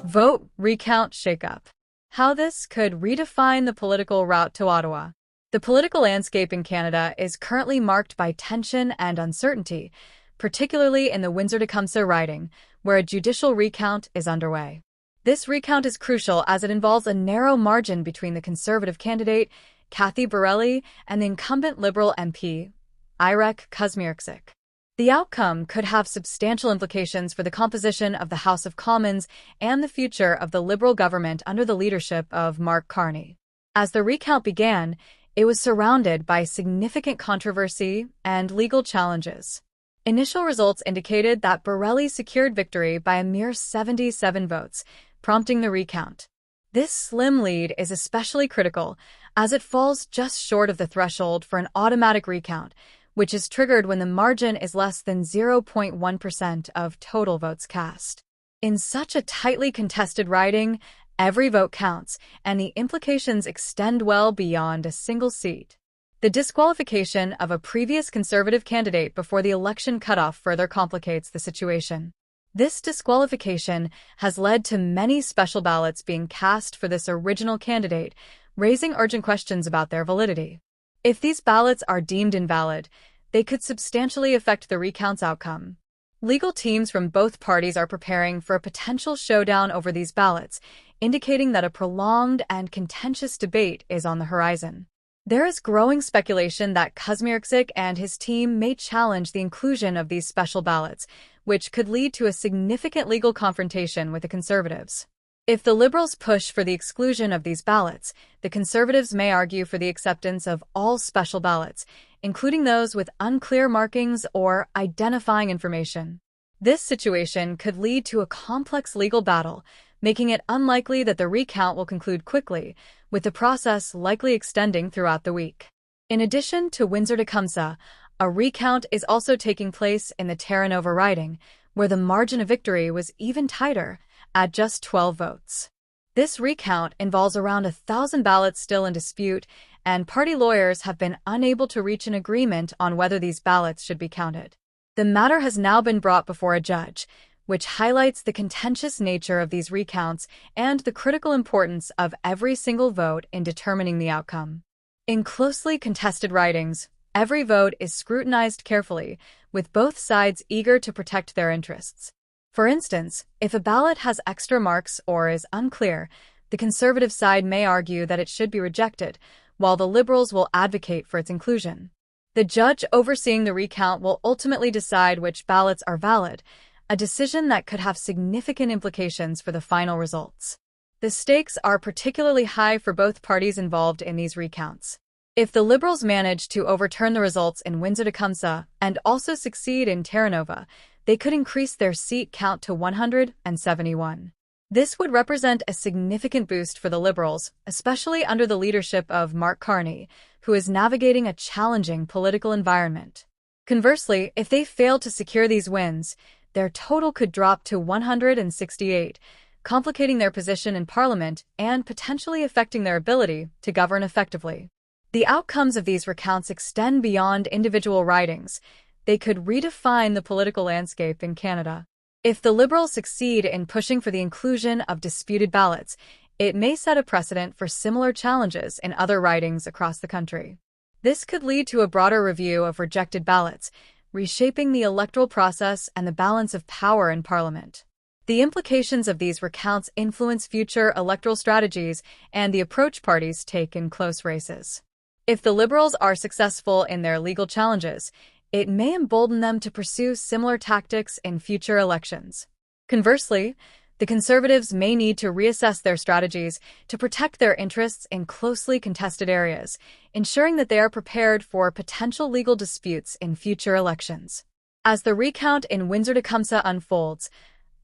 Vote Recount Shakeup. How this could redefine the political route to Ottawa. The political landscape in Canada is currently marked by tension and uncertainty, particularly in the Windsor-Tecumseh riding, where a judicial recount is underway. This recount is crucial as it involves a narrow margin between the Conservative candidate, Cathy Borrelli, and the incumbent Liberal MP, Irek Kusmierczyk. The outcome could have substantial implications for the composition of the House of Commons and the future of the Liberal government under the leadership of Mark Carney. As the recount began, it was surrounded by significant controversy and legal challenges. Initial results indicated that Borrelli secured victory by a mere 77 votes, prompting the recount. This slim lead is especially critical, as it falls just short of the threshold for an automatic recount, which is triggered when the margin is less than 0.1% of total votes cast. In such a tightly contested riding, every vote counts, and the implications extend well beyond a single seat. The disqualification of a previous Conservative candidate before the election cutoff further complicates the situation. This disqualification has led to many special ballots being cast for this original candidate, raising urgent questions about their validity. If these ballots are deemed invalid, they could substantially affect the recount's outcome. Legal teams from both parties are preparing for a potential showdown over these ballots, indicating that a prolonged and contentious debate is on the horizon. There is growing speculation that Kusmierczyk and his team may challenge the inclusion of these special ballots, which could lead to a significant legal confrontation with the Conservatives. If the Liberals push for the exclusion of these ballots, the Conservatives may argue for the acceptance of all special ballots, including those with unclear markings or identifying information. This situation could lead to a complex legal battle, making it unlikely that the recount will conclude quickly, with the process likely extending throughout the week. In addition to Windsor-Tecumseh, a recount is also taking place in the Terranova riding, where the margin of victory was even tighter, at just 12 votes. This recount involves around 1,000 ballots still in dispute, and party lawyers have been unable to reach an agreement on whether these ballots should be counted. The matter has now been brought before a judge, which highlights the contentious nature of these recounts and the critical importance of every single vote in determining the outcome. In closely contested ridings, every vote is scrutinized carefully, with both sides eager to protect their interests. For instance, if a ballot has extra marks or is unclear, the Conservative side may argue that it should be rejected, while the Liberals will advocate for its inclusion. The judge overseeing the recount will ultimately decide which ballots are valid, a decision that could have significant implications for the final results. The stakes are particularly high for both parties involved in these recounts. If the Liberals manage to overturn the results in Windsor-Tecumseh and also succeed in Terranova, they could increase their seat count to 171. This would represent a significant boost for the Liberals, especially under the leadership of Mark Carney, who is navigating a challenging political environment. Conversely, if they fail to secure these wins, their total could drop to 168, complicating their position in Parliament and potentially affecting their ability to govern effectively. The outcomes of these recounts extend beyond individual ridings. They could redefine the political landscape in Canada. If the Liberals succeed in pushing for the inclusion of disputed ballots, it may set a precedent for similar challenges in other ridings across the country. This could lead to a broader review of rejected ballots, reshaping the electoral process and the balance of power in Parliament. The implications of these recounts influence future electoral strategies and the approach parties take in close races. If the Liberals are successful in their legal challenges, it may embolden them to pursue similar tactics in future elections. Conversely, the Conservatives may need to reassess their strategies to protect their interests in closely contested areas, ensuring that they are prepared for potential legal disputes in future elections. As the recount in Windsor-Tecumseh unfolds,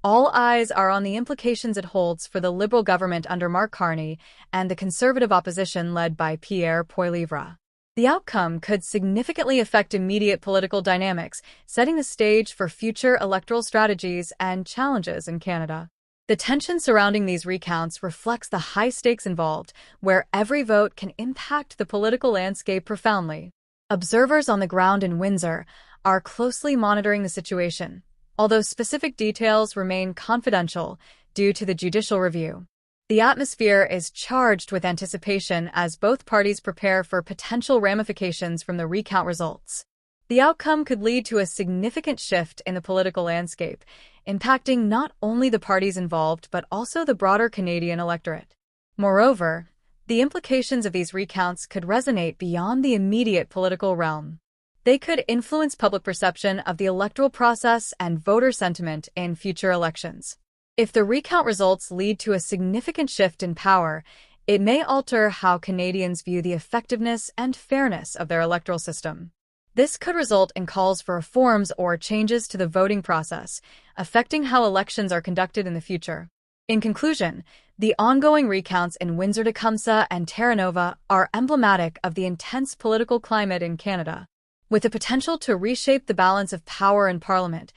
all eyes are on the implications it holds for the Liberal government under Mark Carney and the Conservative opposition led by Pierre Poilievre. The outcome could significantly affect immediate political dynamics, setting the stage for future electoral strategies and challenges in Canada. The tension surrounding these recounts reflects the high stakes involved, where every vote can impact the political landscape profoundly. Observers on the ground in Windsor are closely monitoring the situation. Although specific details remain confidential, due to the judicial review. The atmosphere is charged with anticipation as both parties prepare for potential ramifications from the recount results. The outcome could lead to a significant shift in the political landscape, impacting not only the parties involved but also the broader Canadian electorate. Moreover, the implications of these recounts could resonate beyond the immediate political realm. They could influence public perception of the electoral process and voter sentiment in future elections. If the recount results lead to a significant shift in power, it may alter how Canadians view the effectiveness and fairness of their electoral system. This could result in calls for reforms or changes to the voting process, affecting how elections are conducted in the future. In conclusion, the ongoing recounts in Windsor-Tecumseh and Terranova are emblematic of the intense political climate in Canada. With the potential to reshape the balance of power in Parliament,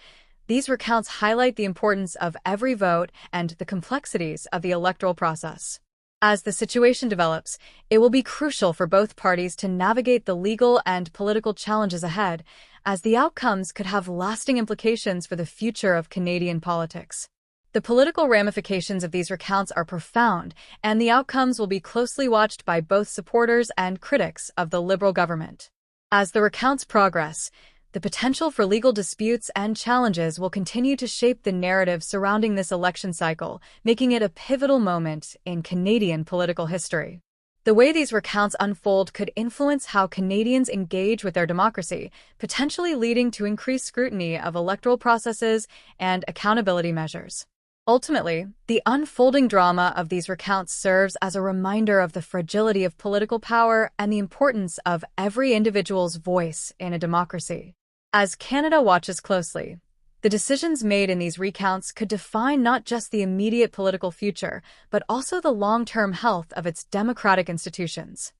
these recounts highlight the importance of every vote and the complexities of the electoral process. As the situation develops, it will be crucial for both parties to navigate the legal and political challenges ahead, as the outcomes could have lasting implications for the future of Canadian politics. The political ramifications of these recounts are profound, and the outcomes will be closely watched by both supporters and critics of the Liberal government. As the recounts progress, the potential for legal disputes and challenges will continue to shape the narrative surrounding this election cycle, making it a pivotal moment in Canadian political history. The way these recounts unfold could influence how Canadians engage with their democracy, potentially leading to increased scrutiny of electoral processes and accountability measures. Ultimately, the unfolding drama of these recounts serves as a reminder of the fragility of political power and the importance of every individual's voice in a democracy. As Canada watches closely, the decisions made in these recounts could define not just the immediate political future, but also the long-term health of its democratic institutions.